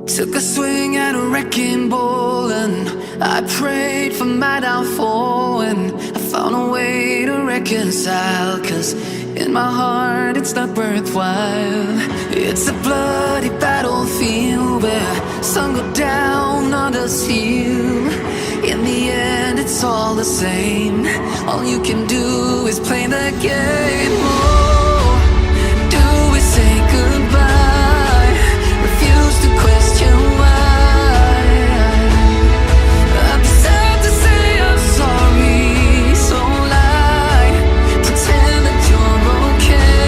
Took a swing at a wrecking ball and I prayed for my downfall, and I found a way to reconcile, 'cause in my heart it's not worthwhile. It's a bloody battlefield where some go down, others heal. In the end it's all the same. All you can do is play the game. Oh, do we say goodbye? Refuse to question why. I'm sad to say I'm sorry, so lie. Pretend that you're okay.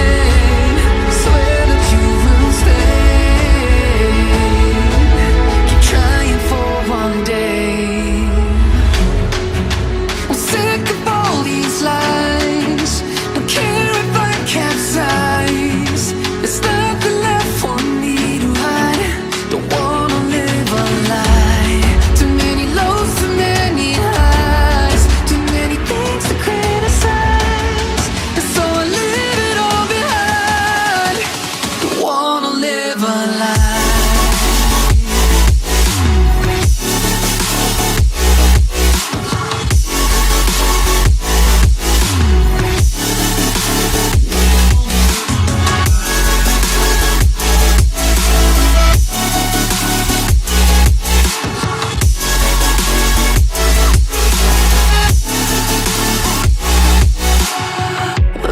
Swear that you will stay. Keep trying for one day. I'm sick of all these lies. Don't care if I capsize. There's nothing left for me to hide. Don't wanna live a lie. Too many lows, too many highs. Too many things to criticize. And so I leave it all behind. Don't wanna live a lie.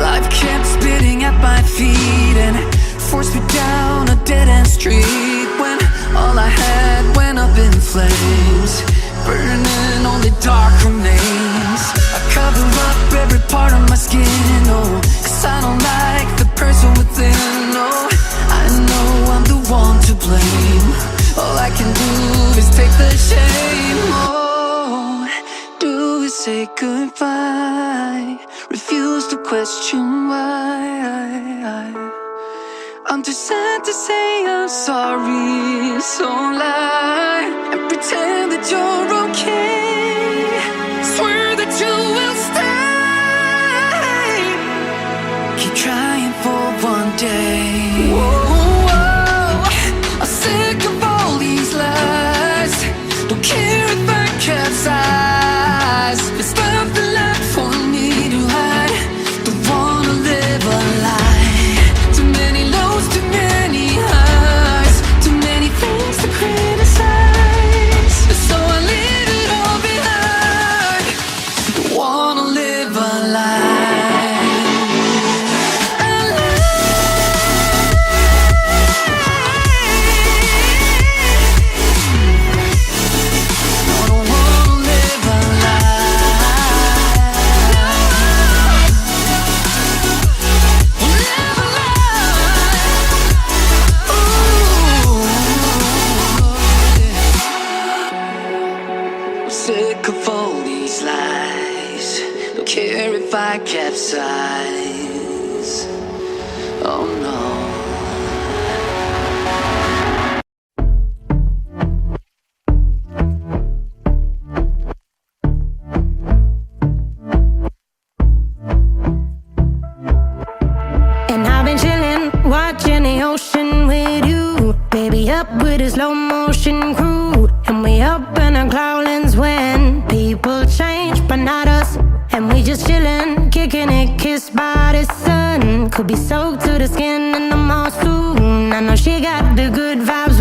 Life kept spitting at my feet and forced me down a dead-end street, when all I had went up in flames, burning only dark remains. I cover up every part of my skin, oh, 'cause I don't like the person within. Oh, I know I'm the one to blame. All I can do is take the shame. Oh, do we say goodbye? Refuse to question why. I'm too sad to say I'm sorry, so lie and pretend that you're okay. Swear that you will stay. Keep trying for one day. Whoa, I'm sick of all these lies. Don't care if I capsize. There's nothing left for me to hide. Don't wanna live a lie. Too many lows, too many highs. Too many things to criticize. So I leave it all behind. Don't wanna live a lie. A lie. No, I don't wanna live a lie. Live a lie. Ooh. I'm sick of all these lies. Don't care if I capsize. Oh no. And I've been chillin', watching the ocean with you. Baby up with a slow motion crew. And we up in our cloudlands when people change, but not us. And we just chillin', kicking it, kissed by the sun. Could be soaked to the skin in the mall soon. I know she got the good vibes